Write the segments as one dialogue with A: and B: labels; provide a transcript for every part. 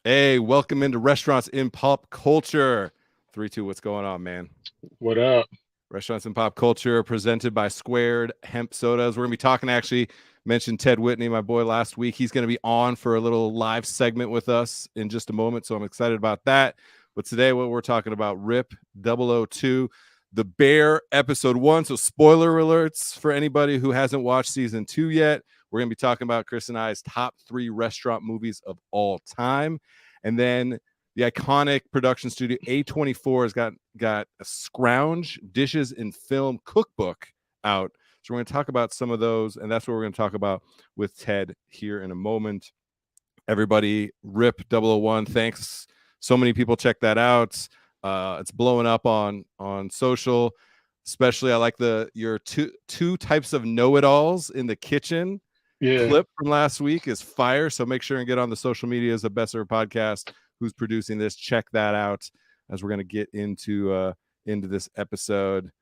A: Hey, welcome into Restaurants in Pop Culture. 3-2, what's going on, man?
B: What up?
A: Restaurants in Pop Culture, presented by Squared Hemp Sodas. We're going to be talking, actually, mentioned Ted Whitney, my boy, last week. He's going to be on for a little live segment with us in just a moment, so I'm excited about that. But today, what we're talking about, RIP002, The Bear, Episode 1. So spoiler alerts for anybody who hasn't watched Season 2 yet. We're going to be talking about Chris and I's top 3 restaurant movies of all time. And then the iconic production studio A24 has got a Scrounge dishes and film cookbook out. So we're going to talk about some of those, and that's what we're going to talk about with Ted here in a moment. Everybody, RIP001, thanks. So many people check that out. It's blowing up on social. Especially, I like your two types of know-it-alls in the kitchen.
B: Yeah.
A: Clip from last week is fire. So make sure and get on the social medias of Besser Podcast, who's producing this. Check that out as we're going to get into this episode.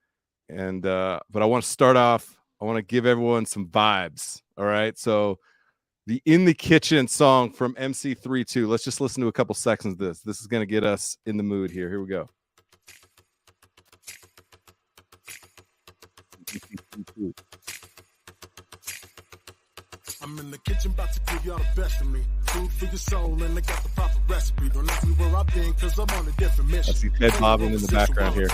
A: And but I want to start off. I want to give everyone some vibes. All right. So the In the Kitchen song from MC32. Let's just listen to a couple seconds of this. This is going to get us in the mood here. Here we go.
C: I'm in the kitchen about to give y'all the best of me. Food for your soul, and I got the proper recipe. Don't ask me where I've been, cause I'm on a different mission.
A: I see Ted bobbing in the background here.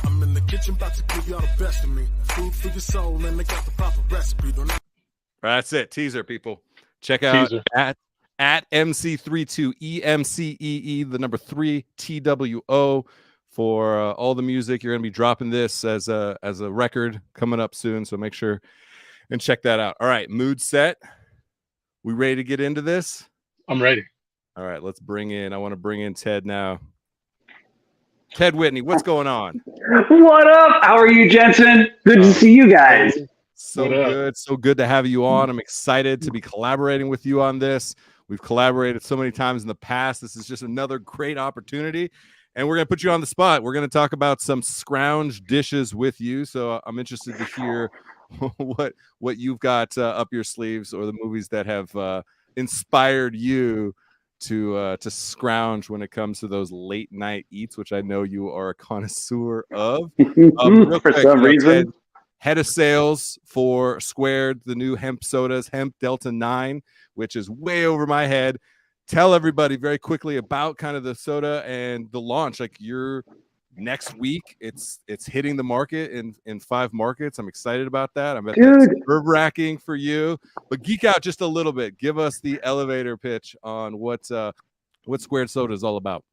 C: I'm in the kitchen about to give y'all the best of me. Food for your soul, and I got the proper recipe.
A: That's it. Teaser, people. Check out
B: Teaser.
A: at MC32 EMCEE, the number 3 TWO for all the music. You're going to be dropping this as a record coming up soon, so make sure and check that out. All right, mood set. We ready to get into this?
B: I'm ready.
A: All right, let's I want to bring in Ted now. Ted Whitney, what's going on?
D: What up? How are you, Jensen? Good to see you guys.
A: So good to have you on. I'm excited to be collaborating with you on this. We've collaborated so many times in the past. This is just another great opportunity. And we're going to put you on the spot. We're going to talk about some Scrounge dishes with you. So I'm interested to hear what you've got up your sleeves, or the movies that have inspired you to scrounge when it comes to those late night eats, which I know you are a connoisseur of.
D: For some reason.
A: Head of sales for Squared, the new hemp sodas, Hemp Delta 9, which is way over my head. Tell everybody very quickly about kind of the soda and the launch. Like, you're next week, it's hitting the market in 5 markets. I'm excited about that. I bet that's nerve-wracking for you. But geek out just a little bit. Give us the elevator pitch on what Squared Soda is all about.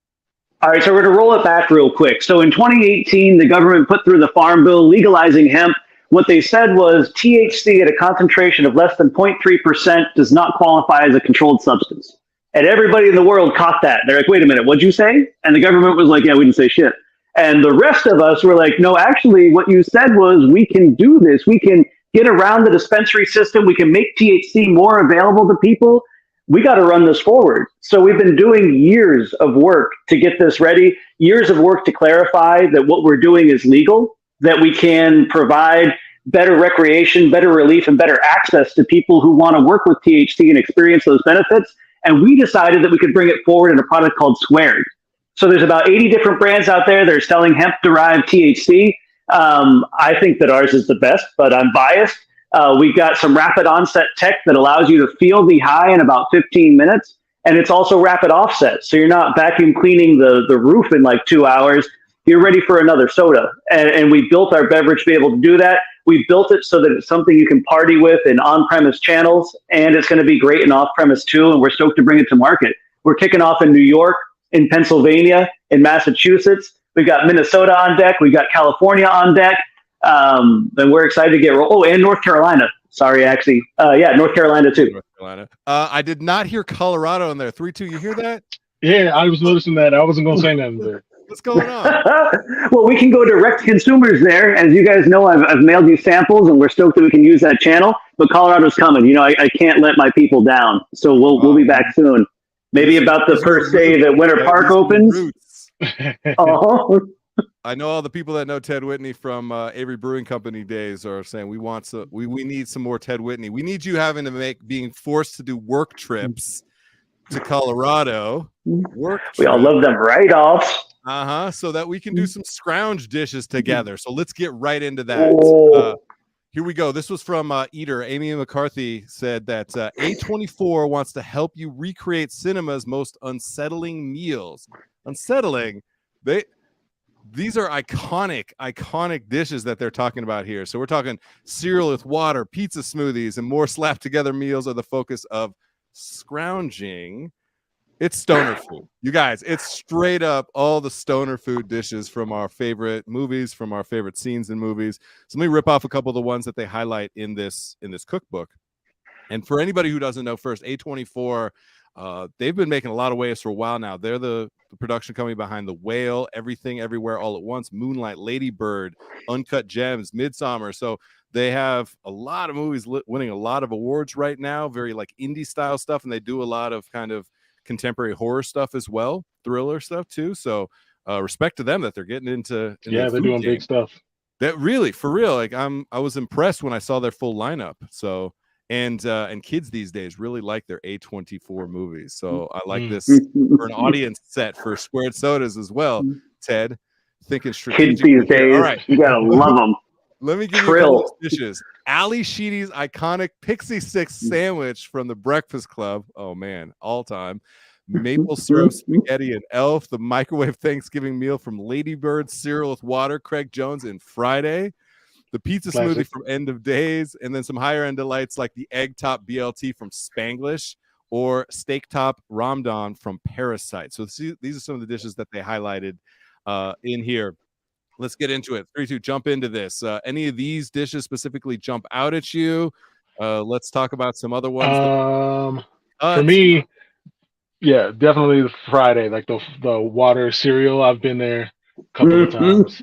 D: All right, so we're going to roll it back real quick. So in 2018, the government put through the Farm Bill legalizing hemp. What they said was THC at a concentration of less than 0.3% does not qualify as a controlled substance. And everybody in the world caught that. They're like, wait a minute, what'd you say? And the government was like, yeah, we didn't say shit. And the rest of us were like, no, actually, what you said was we can do this. We can get around the dispensary system. We can make THC more available to people. We got to run this forward. So we've been doing years of work to get this ready, years of work to clarify that what we're doing is legal, that we can provide better recreation, better relief, and better access to people who want to work with THC and experience those benefits. And we decided that we could bring it forward in a product called Squared. So there's about 80 different brands out there that are selling hemp-derived THC. I think that ours is the best, but I'm biased. We've got some rapid onset tech that allows you to feel the high in about 15 minutes. And it's also rapid offset. So you're not vacuum cleaning the roof in like 2 hours. You're ready for another soda. And we built our beverage to be able to do that. We built it so that it's something you can party with in on-premise channels, and it's going to be great in off-premise too, and we're stoked to bring it to market. We're kicking off in New York, in Pennsylvania, in Massachusetts. We've got Minnesota on deck. We've got California on deck. And we're excited to get roll. Oh, and North Carolina. Sorry, actually. North Carolina too.
A: North Carolina. I did not hear Colorado in there. 3-2, you hear that?
B: Yeah, I was noticing that. I wasn't going to say nothing there.
A: What's going on?
D: Well, we can go direct to consumers there. As you guys know, I've mailed you samples, and we're stoked that we can use that channel. But Colorado's coming. You know, I can't let my people down. So we'll be back soon. Maybe about the first day that Winter Park opens. Oh.
A: I know all the people that know Ted Whitney from Avery Brewing Company days are saying we need some more Ted Whitney. We need you being forced to do work trips to Colorado. Work
D: We all
A: trip.
D: love them write-offs.
A: So that we can do some scrounge dishes together. So let's get right into that.
D: Oh.
A: Here we go. This was from Eater. Amy McCarthy said that A24 wants to help you recreate cinema's most unsettling meals. Unsettling? These are iconic dishes that they're talking about here. So we're talking cereal with water, pizza smoothies, and more slapped together meals are the focus of Scrounging. It's stoner food. You guys, it's straight up all the stoner food dishes from our favorite movies, from our favorite scenes in movies. So let me rip off a couple of the ones that they highlight in this cookbook. And for anybody who doesn't know, first, A24, they've been making a lot of waves for a while now. They're the production company behind The Whale, Everything Everywhere All at Once, Moonlight, Lady Bird, Uncut Gems, Midsummer. So they have a lot of movies winning a lot of awards right now, very like indie style stuff. And they do a lot of kind of contemporary horror stuff as well, thriller stuff too. So respect to them that they're getting into
B: they're doing big stuff.
A: That really, for real, like I was impressed when I saw their full lineup. So and kids these days really like their A24 movies. So I like this for an audience set for Squared Sodas as well. Ted, thinking strategically.
D: Kids these days, all right, you gotta love them.
A: Let me give you a couple of dishes. Ali Sheedy's iconic Pixie Six sandwich from the Breakfast Club. Oh man, all time. Maple syrup spaghetti and Elf. The microwave Thanksgiving meal from Lady Bird, cereal with water, Craig Jones, and Friday. The pizza smoothie from End of Days, and then some higher end delights like the egg top BLT from Spanglish or steak top Ramdan from Parasite. So these are some of the dishes that they highlighted in here. Let's get into it. 3, 2, jump into this. Any of these dishes specifically jump out at you? Let's talk about some other ones.
B: For me, yeah, definitely the Friday, like the water cereal. I've been there a couple of times.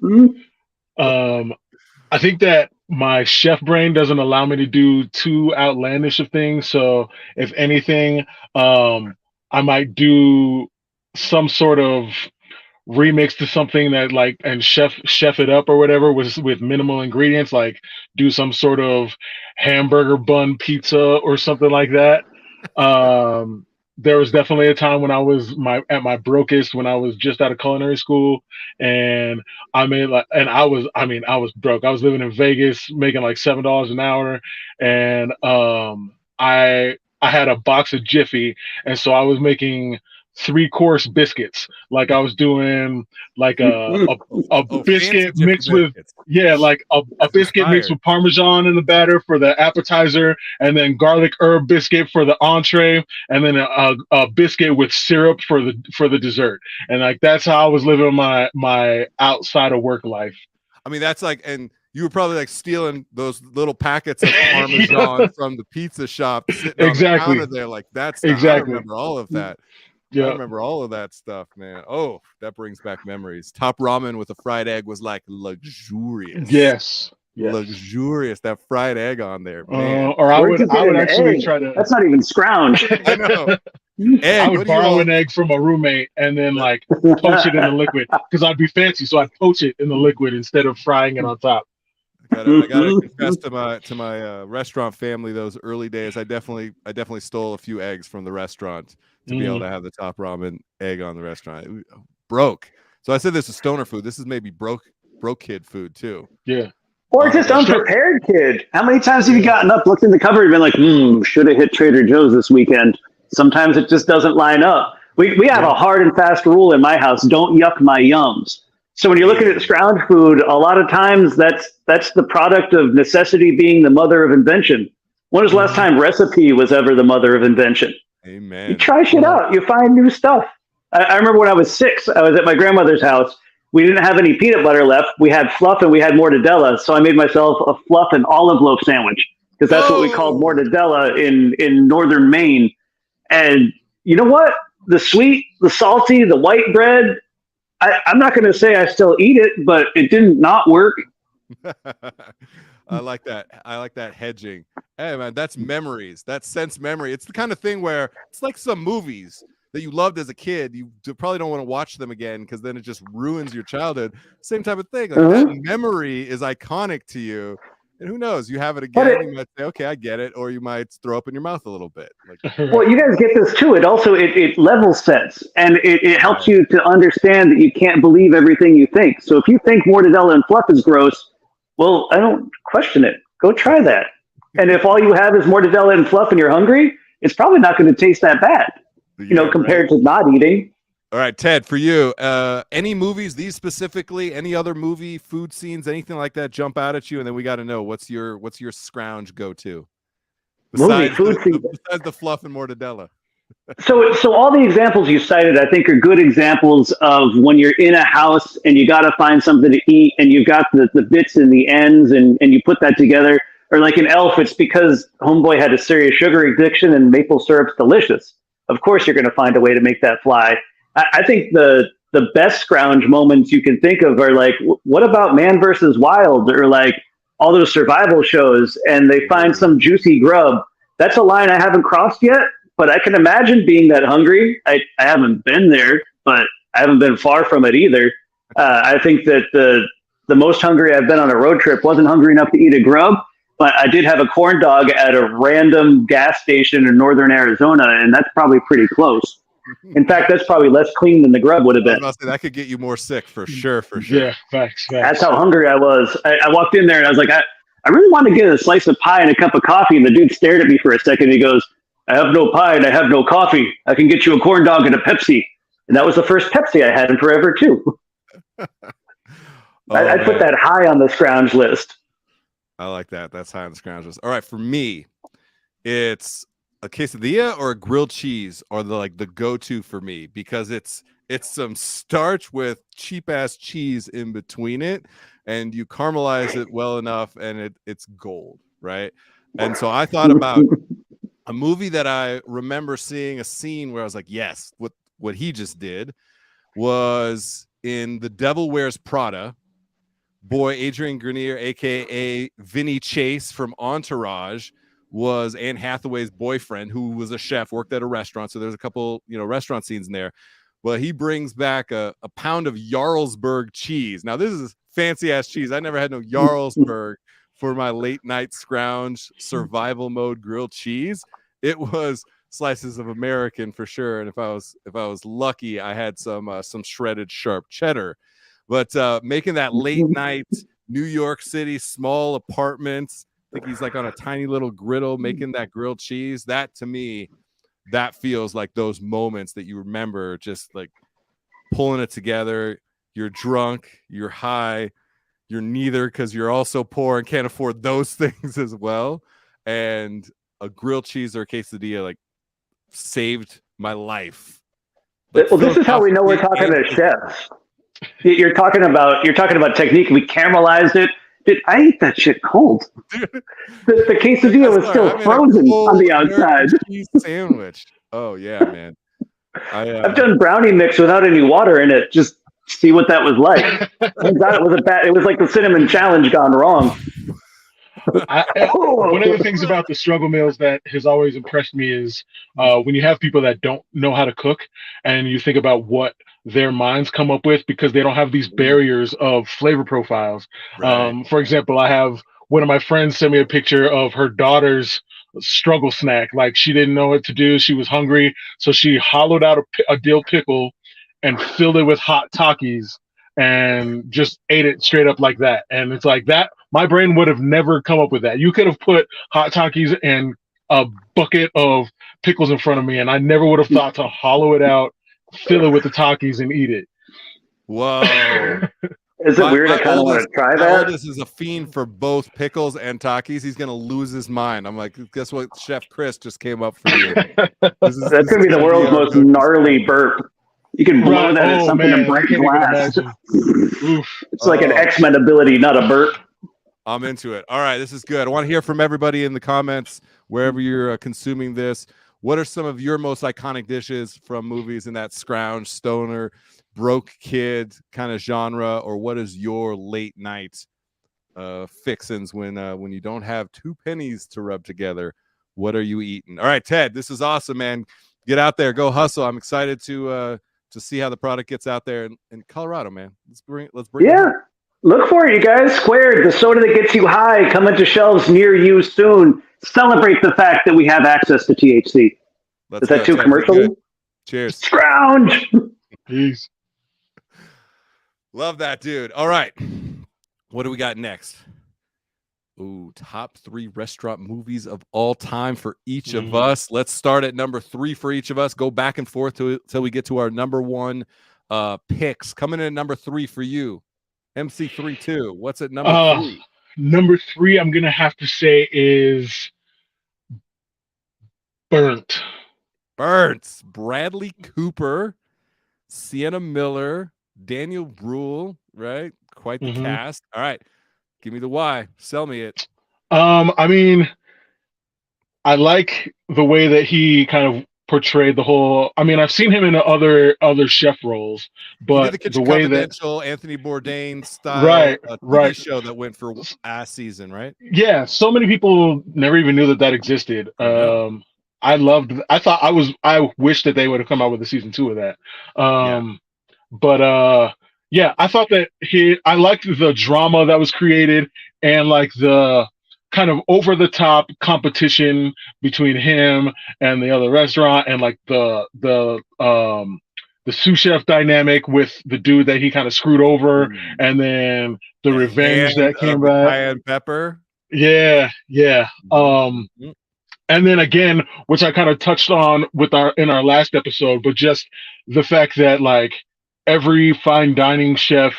B: I think that my chef brain doesn't allow me to do too outlandish of things. So if anything, I might do some sort of remix to something that like and chef it up or whatever with minimal ingredients, like do some sort of hamburger bun pizza or something like that. There was definitely a time when I was at my brokest when I was just out of culinary school, and I was broke. I was living in Vegas making like $7 an hour, and I had a box of Jiffy, and so I was making 3-course biscuits. Like I was doing like a biscuit mixed with like a biscuit mixed with Parmesan in the batter for the appetizer, and then garlic herb biscuit for the entree, and then a biscuit with syrup for the dessert. And like that's how I was living my outside of work life.
A: I mean, that's like, and you were probably like stealing those little packets of Parmesan from the pizza shop sitting on the counter there. Like that's I remember all of that. Yeah, I remember all of that stuff, man. Oh, that brings back memories. Top ramen with a fried egg was like luxurious.
B: Yes.
A: Luxurious. That fried egg on there, man.
B: Or I would actually try to.
D: That's not even scrounge.
A: I know.
B: I would borrow an egg from a roommate and then like poach it in the liquid because I'd be fancy, so I'd poach it in the liquid instead of frying it on top.
A: I gotta confess to my restaurant family those early days. I definitely stole a few eggs from the restaurant to be able to have the top ramen egg on the restaurant. It broke. So I said this is stoner food. This is maybe broke kid food too.
B: Yeah.
D: Or just unprepared kid. How many times have you gotten up, looked in the cupboard, and been like, should have hit Trader Joe's this weekend? Sometimes it just doesn't line up. We have a hard and fast rule in my house: don't yuck my yums. So when you're looking at scrounge food, a lot of times that's the product of necessity being the mother of invention. When was the last time recipe was ever the mother of invention?
A: Amen.
D: You try shit out. You find new stuff. I remember when I was 6, I was at my grandmother's house. We didn't have any peanut butter left. We had fluff and we had mortadella. So I made myself a fluff and olive loaf sandwich because that's what we called mortadella in northern Maine. And you know what? The sweet, the salty, the white bread, I'm not going to say I still eat it, but it didn't not work.
A: I like that. I like that hedging. Hey, man, that's memories. That's sense memory. It's the kind of thing where it's like some movies that you loved as a kid. You probably don't want to watch them again because then it just ruins your childhood. Same type of thing. Like that memory is iconic to you. And who knows? You have it
D: But
A: again. You might say, okay, I get it. Or you might throw up in your mouth a little bit. Like,
D: well, you guys get this too. It also, it level sets, and it helps you to understand that you can't believe everything you think. So if you think mortadella and fluff is gross, well, I don't question it. Go try that. And if all you have is mortadella and fluff and you're hungry, it's probably not going to taste that bad, compared to not eating.
A: All right, Ted, for you, any movies, these specifically, any other movie, food scenes, anything like that jump out at you? And then we got to know what's your Scrounge go-to? Besides the fluff and mortadella.
D: So all the examples you cited, I think, are good examples of when you're in a house and you got to find something to eat and you've got the bits and the ends and you put that together. Or like in Elf, it's because homeboy had a serious sugar addiction and maple syrup's delicious. Of course, you're going to find a way to make that fly. I think the best Scrounge moments you can think of are like, what about Man versus Wild, or like all those survival shows, and they find some juicy grub. That's a line I haven't crossed yet, but I can imagine being that hungry. I haven't been there, but I haven't been far from it either. I think that the most hungry I've been on a road trip wasn't hungry enough to eat a grub, but I did have a corn dog at a random gas station in northern Arizona, and that's probably pretty close. In fact, that's probably less clean than the grub would have been.
A: That could get you more sick for sure.
B: Yeah, facts.
D: That's how hungry I was. I walked in there and I was like, I really want to get a slice of pie and a cup of coffee. And the dude stared at me for a second. He goes, I have no pie and I have no coffee. I can get you a corn dog and a Pepsi. And that was the first Pepsi I had in forever, too. I'd put that high on the Scrounge list.
A: I like that. That's high on the Scrounge list. All right, for me, it's a quesadilla or a grilled cheese are the go-to for me, because it's some starch with cheap ass cheese in between it, and you caramelize it well enough, and it's gold, right? And so I thought about a movie that I remember seeing a scene where I was like, yes, what he just did was in The Devil Wears Prada. Boy Adrian Grenier, aka Vinny Chase from Entourage, was Anne Hathaway's boyfriend, who was a chef, worked at a restaurant. So there's a couple, restaurant scenes in there. Well, he brings back a pound of Jarlsberg cheese. Now, this is fancy ass cheese. I never had no Jarlsberg for my late night Scrounge survival mode grilled cheese. It was slices of American for sure. And if I was lucky, I had some shredded sharp cheddar. But making that late night New York City small apartments, I think he's like on a tiny little griddle making that grilled cheese. That, to me, that feels like those moments that you remember, just like pulling it together. You're drunk, you're high, you're neither, because you're also poor and can't afford those things as well. And a grilled cheese or a quesadilla like saved my life.
D: Well, this is how we know we're talking to chefs. You're talking about technique. We caramelized it. Dude, I ate that shit cold. The quesadilla was still frozen on the outside.
A: Cheese sandwich. Oh yeah, man.
D: I've done brownie mix without any water in it. Just see what that was like. Turns out it was like the cinnamon challenge gone wrong.
B: One of the things about the struggle meals that has always impressed me is when you have people that don't know how to cook, and you think about what their minds come up with because they don't have these barriers of flavor profiles. Right. For example, I have one of my friends send me a picture of her daughter's struggle snack. Like, she didn't know what to do. She was hungry. So she hollowed out a dill pickle and filled it with hot Takis and just ate it straight up like that. And it's like that. My brain would have never come up with that. You could have put hot Takis and a bucket of pickles in front of me, and I never would have thought to hollow it out, fill it with the Takis, and eat it.
A: Whoa.
D: Is it weird? I kind of want to try that.
A: This is a fiend for both pickles and Takis. He's going to lose his mind. I'm like, guess what? Chef Chris just came up for you.
D: That's going to be the world's most gnarly burp. You can blow that at something and break glass. It's like an X-Men ability, not a burp.
A: I'm into it. All right, this is good. I want to hear from everybody in the comments, wherever you're consuming this. What are some of your most iconic dishes from movies in that Scrounge, stoner, broke kid kind of genre, or what is your late night fixins when you don't have 2 pennies to rub together? What are you eating? All right, Ted, this is awesome, man. Get out there, go hustle. I'm excited to see how the product gets out there in Colorado, man. Let's bring
D: yeah.
A: it.
D: Look for it, you guys. Squared, the soda that gets you high, coming to shelves near you soon. Celebrate the fact that we have access to THC. Is that too commercial?
A: Cheers.
D: Scrounge.
B: Peace.
A: Love that, dude. All right. What do we got next? Ooh, top 3 restaurant movies of all time for each of us. Let's start at number 3 for each of us. Go back and forth till we get to our number 1 picks. Coming in at number 3 for you. MC32. What's at number 3?
B: Number 3, I'm going to have to say is Burnt.
A: Bradley Cooper, Sienna Miller, Daniel Bruhl, right? Quite the cast. All right. Give me the why. Sell me it.
B: I mean, I like the way that he kind of portrayed the whole. I mean, I've seen him in other chef roles, but
A: the
B: the way that
A: Anthony Bourdain style
B: right
A: show that went for a season, right?
B: Yeah, so many people never even knew that existed. I wish that they would have come out with a season 2 of that. But yeah, I thought that I liked the drama that was created and like the kind of over the top competition between him and the other restaurant, and like the sous chef dynamic with the dude that he kind of screwed over, and then the revenge that came back.
A: Cayenne pepper.
B: Yeah. And then again, which I kind of touched on in our last episode, but just the fact that like every fine dining chef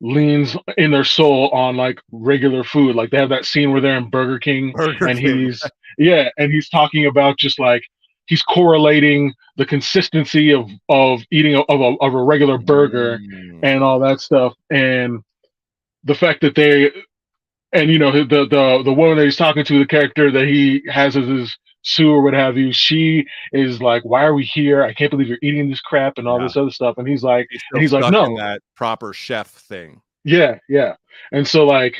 B: leans in their soul on like regular food. Like they have that scene where they're in Burger King. He's talking about just like he's correlating the consistency of eating of a regular burger and all that stuff, and the fact that the woman that he's talking to, the character that he has as his sous or what have you, she is like, why are we here? I can't believe you're eating this crap and all this other stuff. And he's like, no,
A: that proper chef thing.
B: Yeah. And so like,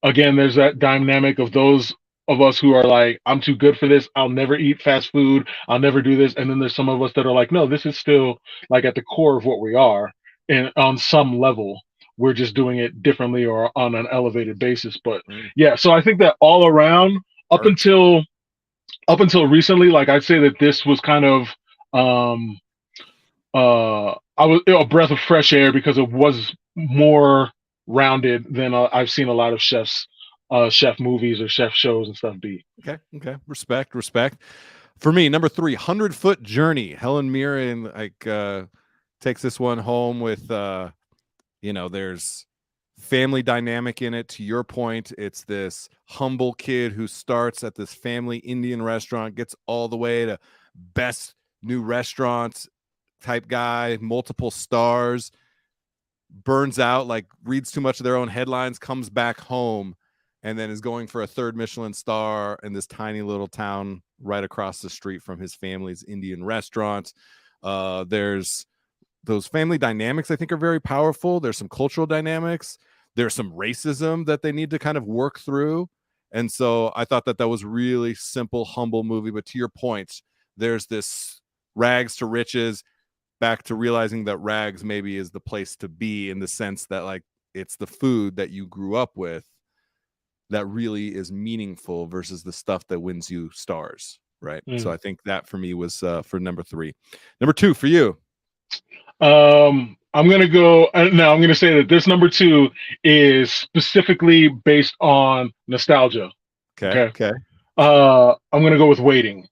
B: again, there's that dynamic of those of us who are like, I'm too good for this. I'll never eat fast food. I'll never do this. And then there's some of us that are like, no, this is still like at the core of what we are. And on some level, we're just doing it differently or on an elevated basis. But yeah, so I think that all around up until recently, like I'd say that this was kind of I was a breath of fresh air because it was more rounded than I've seen a lot of chef movies or chef shows and stuff be.
A: Okay. Respect. For me, number 3, 100-Foot Journey. Hellen Mirren takes this one home with there's family dynamic in it. To your point, it's this humble kid who starts at this family Indian restaurant, gets all the way to best new restaurant type guy, multiple stars, burns out, like reads too much of their own headlines, comes back home, and then is going for a 3rd Michelin star in this tiny little town right across the street from his family's Indian restaurant. There's those family dynamics I think are very powerful. There's some cultural dynamics. There's some racism that they need to kind of work through. And so I thought that was really simple, humble movie. But to your point, there's this rags to riches, back to realizing that rags maybe is the place to be, in the sense that like it's the food that you grew up with that really is meaningful versus the stuff that wins you stars. Right. So I think that for me was for number 3. Number 2 for you.
B: I'm gonna go now. I'm gonna say that this number 2 is specifically based on nostalgia.
A: Okay.
B: I'm gonna go with Waiting.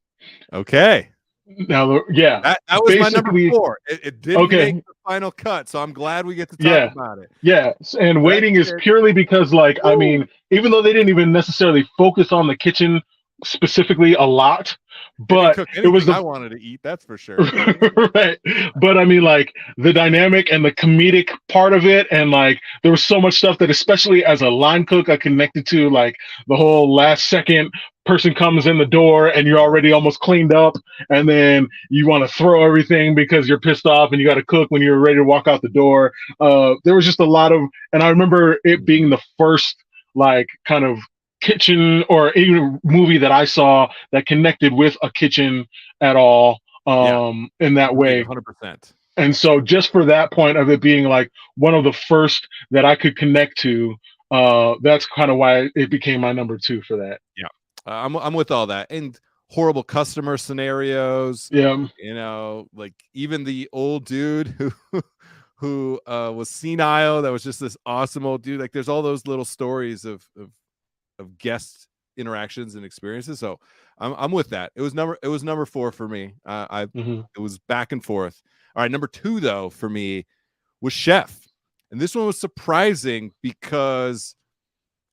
A: Okay.
B: Now, yeah,
A: that was my number 4. It didn't make the final cut, so I'm glad we get to talk about it.
B: Yeah, and Waiting is purely because, like, I mean, even though they didn't even necessarily focus on the kitchen specifically a lot, but it was
A: I wanted to eat, that's for sure.
B: Right. But I mean, like the dynamic and the comedic part of it, and like there was so much stuff that, especially as a line cook, I connected to, like the whole last second person comes in the door and you're already almost cleaned up, and then you want to throw everything because you're pissed off and you got to cook when you're ready to walk out the door. There was just a lot of, and I remember it being the first like kind of kitchen or even movie that I saw that connected with a kitchen at all in that way.
A: 100%.
B: And so just for that point of it being like one of the first that I could connect to, that's kind of why it became my number 2 for that.
A: Yeah. I'm with all that. And horrible customer scenarios.
B: Yeah.
A: You know, like even the old dude who was senile, that was just this awesome old dude. Like there's all those little stories of guest interactions and experiences. So I'm with that. It was number 4 for me. It was back and forth. All right, number 2 though for me was Chef. And this one was surprising because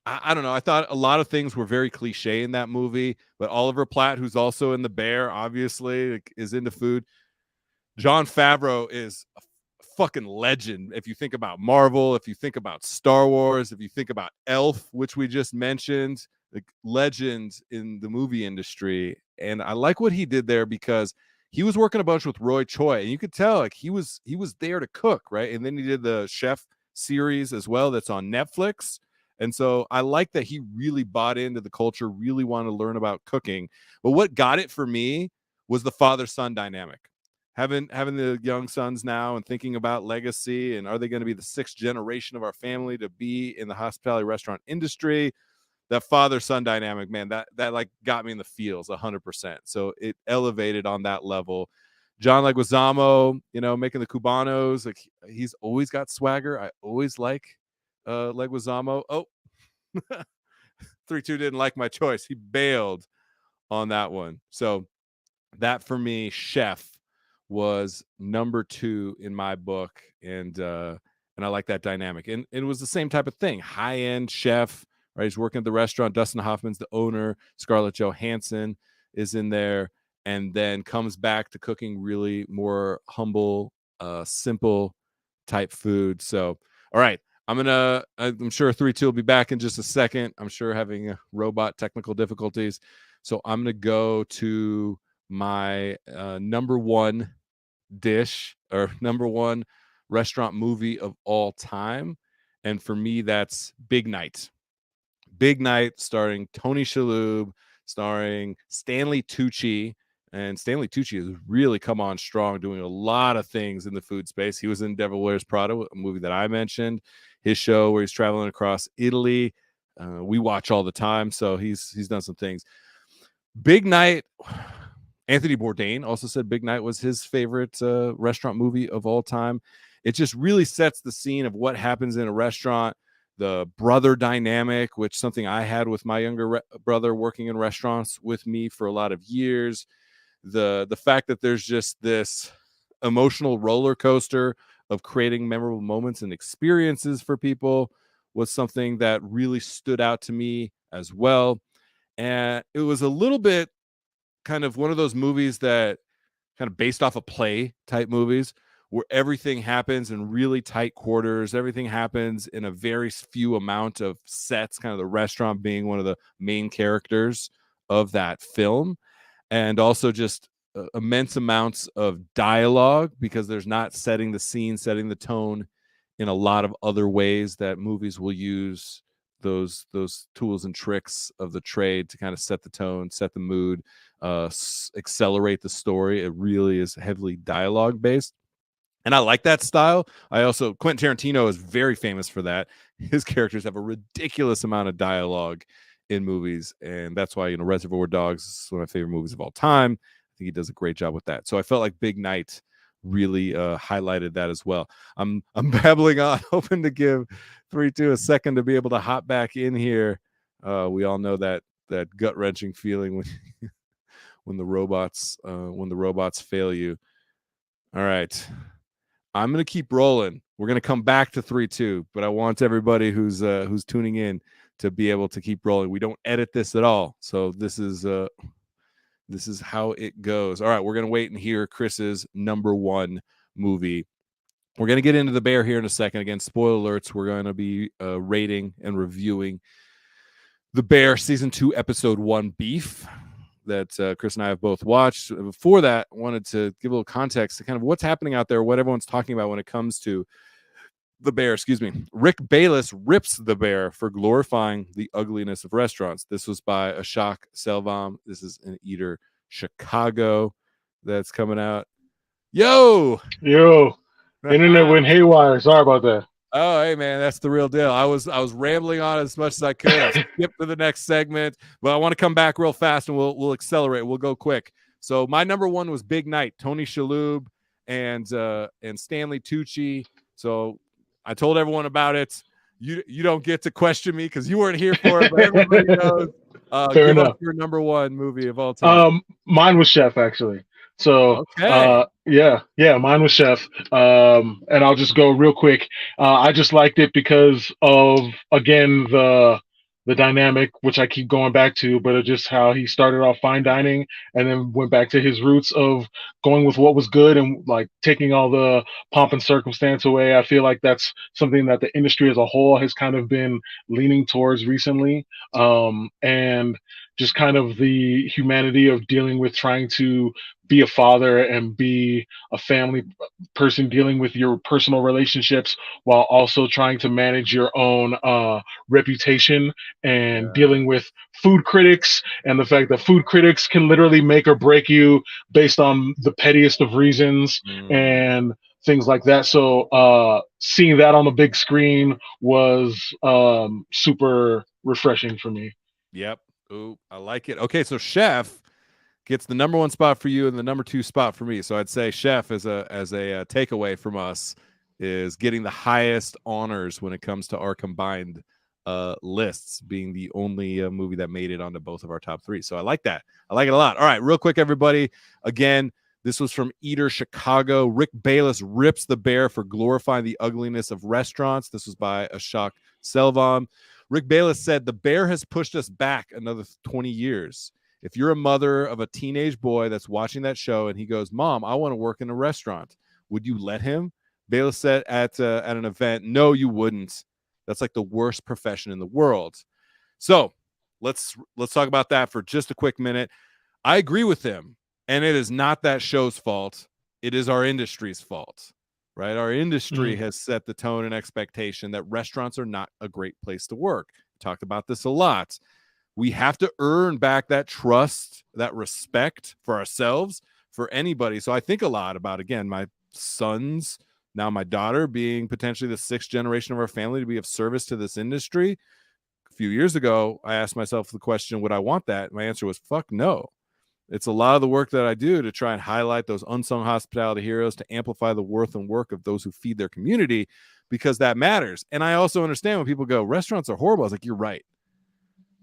A: I don't know. I thought a lot of things were very cliche in that movie, but Oliver Platt, who's also in The Bear, obviously like, is into food. Jon Favreau is a fucking legend. If you think about Marvel, if you think about Star Wars, if you think about Elf, which we just mentioned, like legends in the movie industry. And I like what he did there because he was working a bunch with Roy Choi, and you could tell like he was there to cook, right? And then he did the Chef series as well that's on Netflix. And so I like that he really bought into the culture, really wanted to learn about cooking. But what got it for me was the father-son dynamic. Having the young sons now and thinking about legacy and are they going to be the 6th generation of our family to be in the hospitality restaurant industry? That father-son dynamic, man, that like got me in the feels 100%. So it elevated on that level. John Leguizamo, you know, making the Cubanos, like he's always got swagger. I always like Leguizamo. Oh, 3-2 didn't like my choice. He bailed on that one. So that for me, Chef was number 2 in my book, and I like that dynamic. And it was the same type of thing. High-end chef, right? He's working at the restaurant. Dustin Hoffman's the owner. Scarlett Johansson is in there, and then comes back to cooking really more humble, simple type food. So, all right. I'm sure 3-2 will be back in just a second. I'm sure having robot technical difficulties. So I'm going to go to my number 1 dish or number 1 restaurant movie of all time. And for me, that's Big Night. Big Night, starring Tony Shalhoub, starring Stanley Tucci. And Stanley Tucci has really come on strong, doing a lot of things in the food space. He was in Devil Wears Prada, a movie that I mentioned, his show where he's traveling across Italy. We watch all the time, so he's done some things. Big Night, Anthony Bourdain also said Big Night was his favorite restaurant movie of all time. It just really sets the scene of what happens in a restaurant, the brother dynamic, which something I had with my younger brother working in restaurants with me for a lot of years. The fact that there's just this emotional roller coaster of creating memorable moments and experiences for people was something that really stood out to me as well. And it was a little bit kind of one of those movies that kind of based off of play type movies where everything happens in really tight quarters. Everything happens in a very few amount of sets, kind of the restaurant being one of the main characters of that film. And also just immense amounts of dialogue because there's not setting the scene, setting the tone in a lot of other ways that movies will use those tools and tricks of the trade to kind of set the tone, set the mood, accelerate the story. It really is heavily dialogue based. And I like that style. Quentin Tarantino is very famous for that. His characters have a ridiculous amount of dialogue in movies, and that's why Reservoir Dogs is one of my favorite movies of all time. I think he does a great job with that. So I felt like Big Night really highlighted that as well. I'm babbling on, hoping to give 3-2 a second to be able to hop back in here. We all know that gut wrenching feeling when the robots fail you. All right, I'm gonna keep rolling. We're gonna come back to 3-2, but I want everybody who's tuning in to be able to keep rolling. We don't edit this at all, so this is how it goes. All right, we're gonna wait and hear Chris's number 1 movie. We're gonna get into The Bear here in a second. Again, spoiler alerts. We're gonna be rating and reviewing The Bear season 2, episode 1, Beef, that Chris and I have both watched. Before that, I wanted to give a little context to kind of what's happening out there, what everyone's talking about when it comes to The Bear. Rick Bayless rips The Bear for glorifying the ugliness of restaurants. This was by Ashok Selvam. This is an Eater Chicago that's coming out. Yo.
B: Yo, internet went haywire. Sorry about that.
A: Oh, hey man, that's the real deal. I was rambling on as much as I could. I skipped to the next segment, but I want to come back real fast and we'll accelerate. We'll go quick. So my number one was Big Night, Tony Shalhoub and Stanley Tucci. So I told everyone about it. You don't get to question me because you weren't here for it, but everybody knows.
B: Fair enough.
A: Your number one movie of all time.
B: Mine was Chef, actually. So
A: okay.
B: Yeah, mine was Chef. And I'll just go real quick. I just liked it because of, again, the dynamic, which I keep going back to, but just how he started off fine dining and then went back to his roots of going with what was good and like taking all the pomp and circumstance away. I feel like that's something that the industry as a whole has kind of been leaning towards recently. And just kind of the humanity of dealing with trying to be a father and be a family person, dealing with your personal relationships while also trying to manage your own reputation and dealing with food critics and the fact that food critics can literally make or break you based on the pettiest of reasons and things like that. So seeing that on the big screen was super refreshing for me.
A: Yep. Ooh, I like it. Okay, so Chef gets the number one spot for you and the number two spot for me. So I'd say Chef as a takeaway from us is getting the highest honors when it comes to our combined lists, being the only movie that made it onto both of our top three. So I like that. I like it a lot. All right, real quick, everybody. Again, this was from Eater Chicago. Rick Bayless rips the bear for glorifying the ugliness of restaurants. This was by Ashok Selvam. Rick Bayless said, the bear has pushed us back another 20 years. If you're a mother of a teenage boy that's watching that show and he goes, Mom, I want to work in a restaurant, would you let him? Bayless said at an event, no, you wouldn't. That's like the worst profession in the world. So let's talk about that for just a quick minute. I agree with him. And it is not that show's fault. It is our industry's fault. Right? Our industry has set the tone and expectation that restaurants are not a great place to work. We talked about this a lot. We have to earn back that trust, that respect for ourselves, for anybody. So I think a lot about, again, my sons, now my daughter being potentially the sixth generation of our family to be of service to this industry. A few years ago, I asked myself the question, would I want that? My answer was, fuck no. It's a lot of the work that I do to try and highlight those unsung hospitality heroes, to amplify the worth and work of those who feed their community, because that matters. And I also understand when people go, restaurants are horrible. I was like, you're right.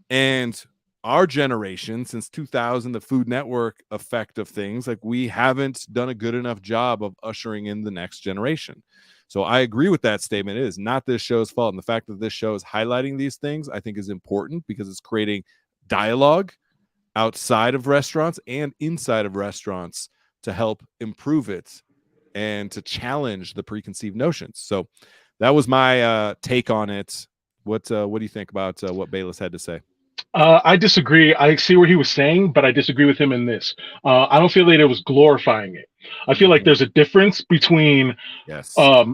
A: And our generation, since 2000, the Food Network effect of things, like we haven't done a good enough job of ushering in the next generation. So I agree with that statement. It is not this show's fault. And the fact that this show is highlighting these things, I think is important because it's creating dialogue outside of restaurants and inside of restaurants to help improve it and to challenge the preconceived notions. So that was my take on it. What do you think about what Bayless had to say?
B: I disagree. I see what he was saying, but I disagree with him in this. I don't feel that it was glorifying it. I feel like there's a difference between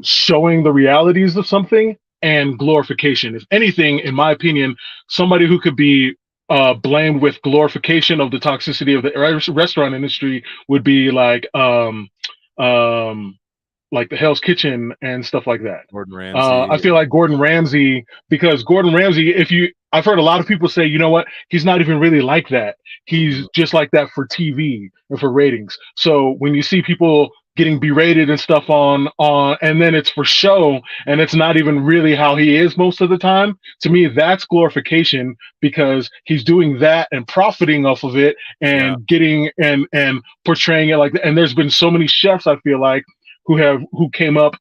B: showing the realities of something and glorification. If anything, in my opinion, somebody who could be blamed with glorification of the toxicity of the restaurant industry would be like the Hell's Kitchen and stuff like that.
A: Gordon Ramsay.
B: I feel like Gordon Ramsay, because Gordon Ramsay, I've heard a lot of people say, you know what, he's not even really like that. He's just like that for TV and for ratings. So when you see people getting berated and stuff on, and then it's for show, and it's not even really how he is most of the time, to me, that's glorification, because he's doing that and profiting off of it and getting and portraying it like that. And there's been so many chefs, I feel like, who came up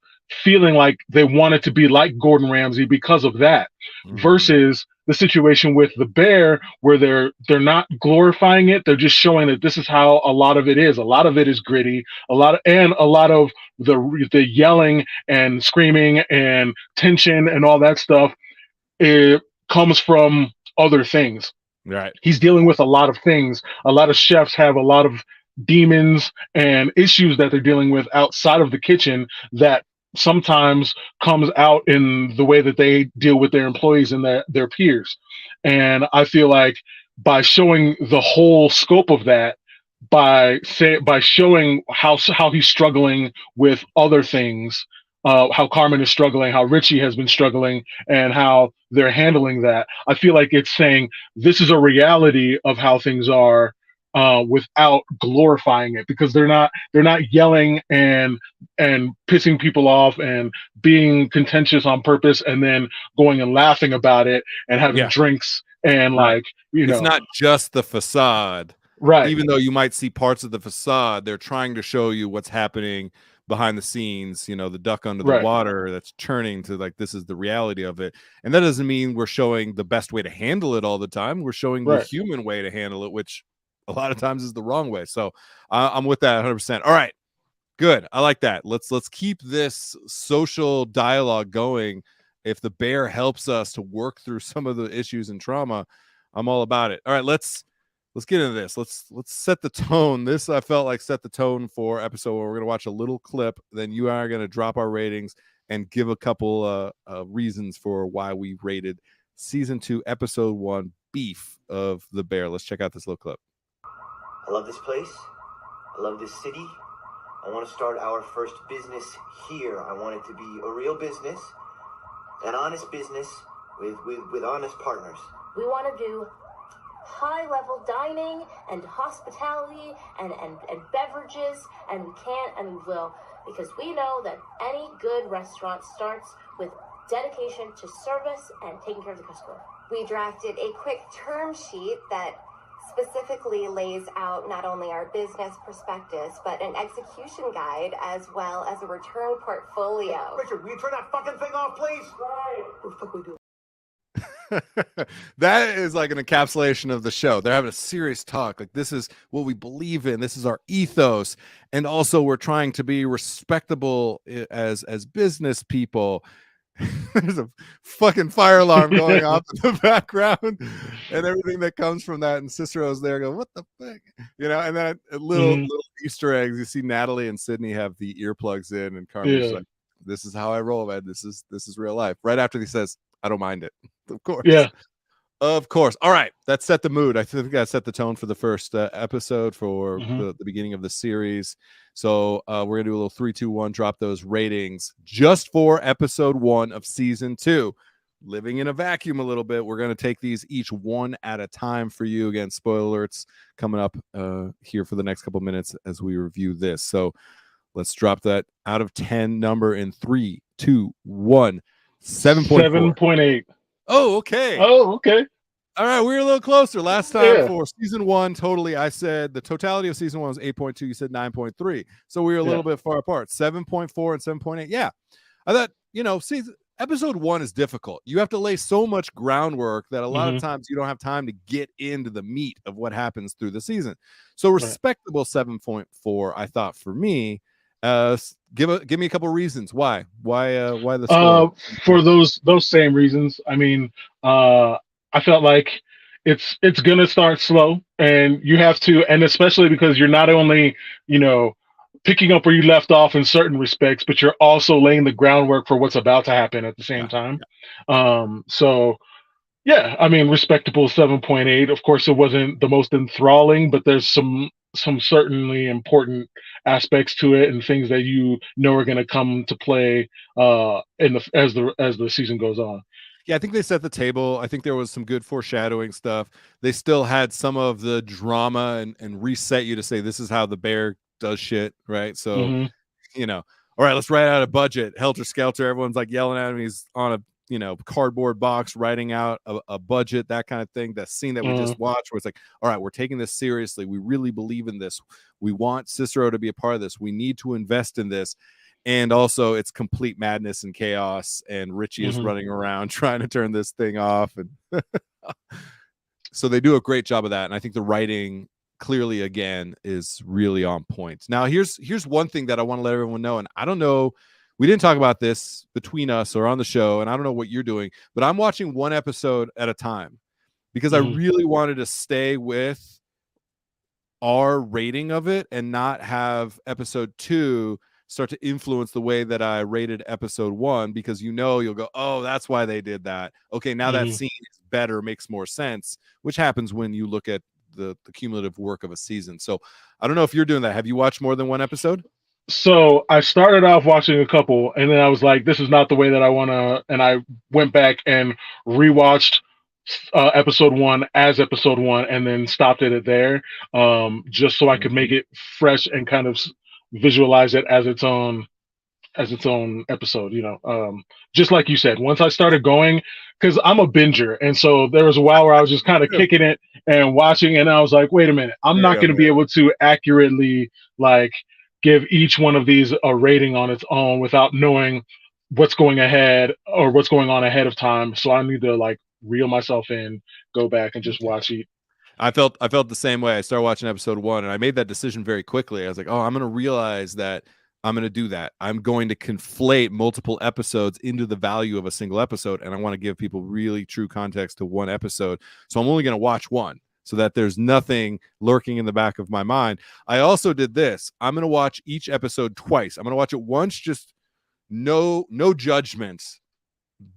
B: feeling like they wanted to be like Gordon Ramsay because of that, versus the situation with the bear where they're not glorifying it. They're just showing that this is how a lot of it is. A lot of it is gritty. A lot of the yelling and screaming and tension and all that stuff, it comes from other things.
A: Right.
B: He's dealing with a lot of things. A lot of chefs have a lot of demons and issues that they're dealing with outside of the kitchen that sometimes comes out in the way that they deal with their employees and their peers. And I feel like by showing the whole scope of that, by showing how he's struggling with other things, how Carmen is struggling, how Richie has been struggling, and how they're handling that. I feel like it's saying this is a reality of how things are, without glorifying it, because they're not yelling and pissing people off and being contentious on purpose and then going and laughing about it and having drinks and
A: Right.
B: it's
A: not just the facade.
B: Right.
A: Even though you might see parts of the facade, they're trying to show you what's happening behind the scenes, the duck under the water that's churning to like, this is the reality of it. And that doesn't mean we're showing the best way to handle it all the time. We're showing the human way to handle it, which a lot of times is the wrong way. So I'm with that 100%. All right, good. I like that. Let's keep this social dialogue going. If the bear helps us to work through some of the issues and trauma, I'm all about it. All right, let's get into this. Let's set the tone. This, I felt like, set the tone for episode where we're going to watch a little clip. Then you and I are going to drop our ratings and give a couple reasons for why we rated season 2, episode 1, Beef of the Bear. Let's check out this little clip.
E: I love this place. I love this city. I want to start our first business here. I want it to be a real business, an honest business with honest partners.
F: We want to do high-level dining and hospitality and beverages, and we can and we will, because we know that any good restaurant starts with dedication to service and taking care of the customer.
G: We drafted a quick term sheet that specifically lays out not only our business prospectus, but an execution guide as well as a return portfolio.
E: Richard, will you turn that fucking thing off, please? Right. What the fuck we do?
A: That is like an encapsulation of the show. They're having a serious talk. Like, this is what we believe in. This is our ethos. And also we're trying to be respectable as business people. There's a fucking fire alarm going off in the background and everything that comes from that. And Cicero's there going, what the fuck? And then little Easter eggs. You see Natalie and Sydney have the earplugs in, and Carmen's like, this is how I roll, man. This is real life. Right after he says, I don't mind it. Of course. Yeah. Of course. All right. That set the mood. I think that set the tone for the first episode for the beginning of the series. So we're going to do a little 3, 2, 1, drop those ratings just for episode 1 of season 2. Living in a vacuum a little bit. We're going to take these each one at a time for you. Again, spoiler alerts coming up here for the next couple minutes as we review this. So let's drop that out of 10 number in 3, 2, 1. 7.8. Oh, okay.
B: Oh, okay.
A: All right, we were a little closer last time for season 1. Totally, I said the totality of season 1 was 8.2. You said 9.3. So we were a little bit far apart. 7.4 and 7.8. Yeah, I thought, episode 1 is difficult. You have to lay so much groundwork that a lot of times you don't have time to get into the meat of what happens through the season. So respectable 7.4, I thought, for me. Give me a couple reasons why the score?
B: For those same reasons. I mean, I felt like it's gonna start slow, and you have to, and especially because you're not only picking up where you left off in certain respects, but you're also laying the groundwork for what's about to happen at the same time. So yeah, I mean, respectable 7.8. Of course, it wasn't the most enthralling, but there's some certainly important aspects to it and things that are going to come to play as the season goes on.
A: Yeah, I think they set the table. I think there was some good foreshadowing stuff. They still had some of the drama and reset you to say this is how the bear does shit, right? So, all right, let's write out a budget. Helter Skelter, everyone's like yelling at him. He's on a cardboard box writing out a budget, that kind of thing. That scene that we just watched where it's like, all right, we're taking this seriously. We really believe in this. We want Cicero to be a part of this. We need to invest in this. And also it's complete madness and chaos, and Richie is running around trying to turn this thing off. And so they do a great job of that. And I think the writing clearly, again, is really on point. Now, here's one thing that I want to let everyone know. And I don't know, we didn't talk about this between us or on the show, and I don't know what you're doing, but I'm watching one episode at a time because I really wanted to stay with our rating of it and not have episode 2 start to influence the way that I rated episode 1, because you'll go, oh, that's why they did that. Okay, now that scene is better, makes more sense, which happens when you look at the cumulative work of a season. So I don't know if you're doing that. Have you watched more than one episode?
B: So I started off watching a couple, and then I was like, this is not the way that I want to. And I went back and rewatched episode 1 as episode 1, and then stopped it at there, just so I could make it fresh and kind of visualize it as its own episode, just like you said. Once I started going, because I'm a binger, and so there was a while where I was just kind of kicking it and watching, and I was like, wait a minute, I'm not going to be able to accurately like give each one of these a rating on its own without knowing what's going ahead or what's going on ahead of time. So I need to like reel myself in, go back and just watch it.
A: I felt the same way. I started watching episode 1, and I made that decision very quickly. I was like, oh, I'm going to realize that I'm going to do that. I'm going to conflate multiple episodes into the value of a single episode, and I want to give people really true context to one episode. So I'm only going to watch one so that there's nothing lurking in the back of my mind. I also did this. I'm going to watch each episode twice. I'm going to watch it once, just no judgments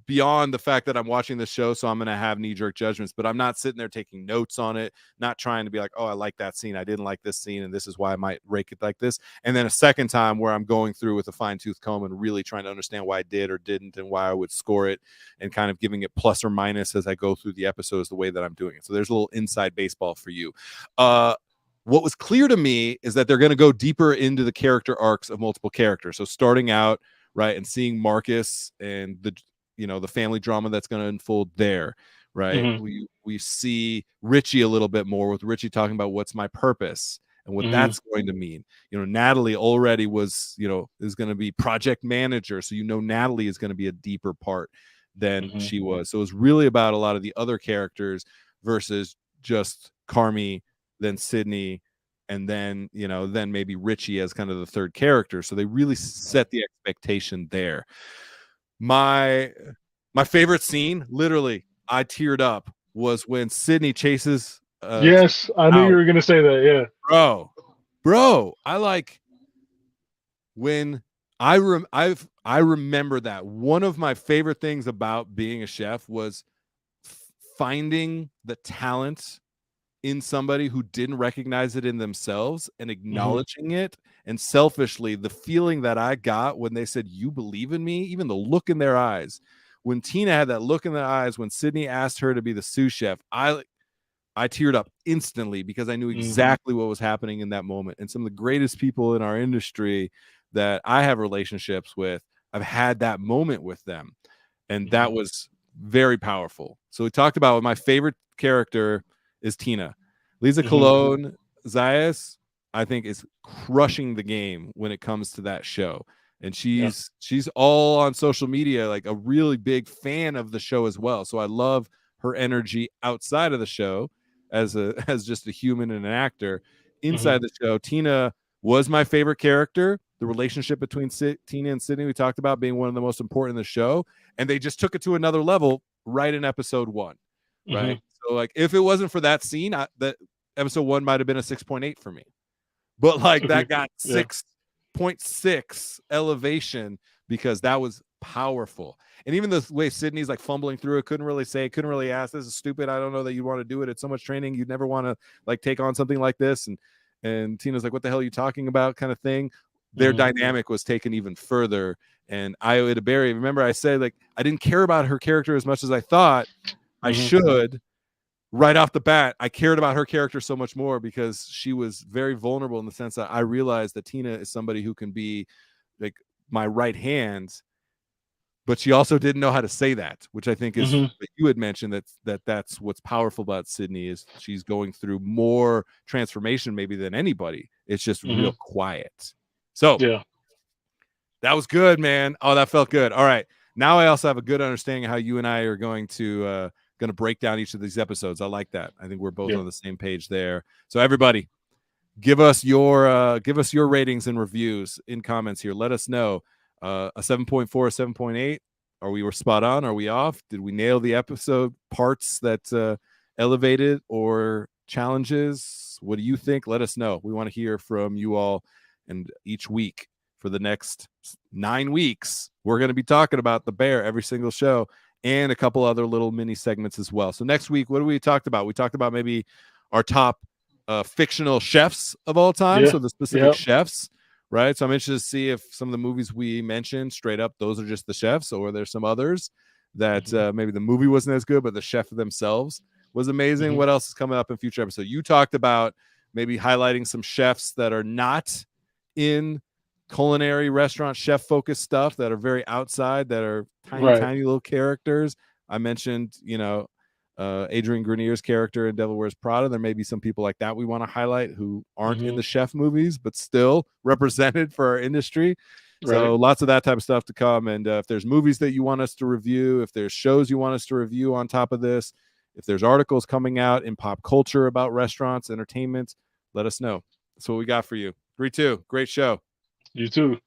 A: beyond the fact that I'm watching the show, so I'm going to have knee-jerk judgments, but I'm not sitting there taking notes on it, not trying to be like, oh, I like that scene, I didn't like this scene, and this is why I might rake it like this. And then a second time where I'm going through with a fine-tooth comb and really trying to understand why I did or didn't and why I would score it, and kind of giving it plus or minus as I go through the episodes the way that I'm doing it. So there's a little inside baseball for you. What was clear to me is that they're going to go deeper into the character arcs of multiple characters. So starting out, right, and seeing Marcus and the family drama that's going to unfold there, right? Mm-hmm. We see Richie a little bit more, with Richie talking about what's my purpose and what that's going to mean. Natalie already was, is going to be project manager. So, Natalie is going to be a deeper part than she was. So it was really about a lot of the other characters versus just Carmi, then Sydney, and then, then maybe Richie as kind of the third character. So they really set the expectation there. My favorite scene, literally, I teared up, was when Sydney chases.
B: Yes, I knew you were going to say that. Yeah,
A: bro, I like when I remember that one of my favorite things about being a chef was finding the talent in somebody who didn't recognize it in themselves and acknowledging it. And selfishly, the feeling that I got when they said, "You believe in me," even the look in their eyes, when Tina had that look in their eyes, when Sydney asked her to be the sous chef, I teared up instantly because I knew exactly what was happening in that moment. And some of the greatest people in our industry that I have relationships with, I've had that moment with them. And that was very powerful. So we talked about my favorite character is Tina. Liza Colon-Zayas, I think, is crushing the game when it comes to that show. And she's all on social media, like a really big fan of the show as well. So I love her energy outside of the show as just a human and an actor. Inside the show, Tina was my favorite character. The relationship between Tina and Sydney, we talked about being one of the most important in the show. And they just took it to another level right in episode 1. Right. So like, if it wasn't for that scene, that episode 1 might have been a 6.8 for me, but like that got 6.6 elevation because that was powerful. And even the way Sydney's like fumbling through it, couldn't really ask, "This is stupid. I don't know that you want to do it. It's so much training. You'd never want to like take on something like this." And Tina's like, "What the hell are you talking about?" kind of thing. Their dynamic was taken even further. And Edebiri, remember I said, like, I didn't care about her character as much as I thought I should. Right off the bat, I cared about her character so much more because she was very vulnerable in the sense that I realized that Tina is somebody who can be like my right hand, but she also didn't know how to say that, which I think is what you had mentioned, that's what's powerful about Sydney, is she's going through more transformation maybe than anybody. It's just real quiet. So that was good, man. Oh, that felt good. All right. Now I also have a good understanding of how you and I are going to break down each of these episodes. I like that. I think we're both on the same page there. So everybody, give us your ratings and reviews in comments here. Let us know. A 7.4, a 7.8. Are we spot on? Are we off? Did we nail the episode parts that elevated or challenges? What do you think? Let us know. We want to hear from you all. And each week for the next 9 weeks, we're going to be talking about the Bear every single show, and a couple other little mini segments as well. So next week, what do we talked about? We talked about maybe our top fictional chefs of all time.
B: Yeah.
A: So the specific chefs, right? So I'm interested to see if some of the movies we mentioned straight up, those are just the chefs, or there's some others that maybe the movie wasn't as good, but the chef themselves was amazing. What else is coming up in future episodes? You talked about maybe highlighting some chefs that are not in culinary restaurant chef focused stuff, that are very outside, that are tiny little characters. I mentioned, Adrian Grenier's character in Devil Wears Prada. There may be some people like that we want to highlight who aren't in the chef movies, but still represented for our industry. So lots of that type of stuff to come. And if there's movies that you want us to review, if there's shows you want us to review on top of this, if there's articles coming out in pop culture about restaurants, entertainment, let us know. That's what we got for you. 3-2. Great show.
B: You too.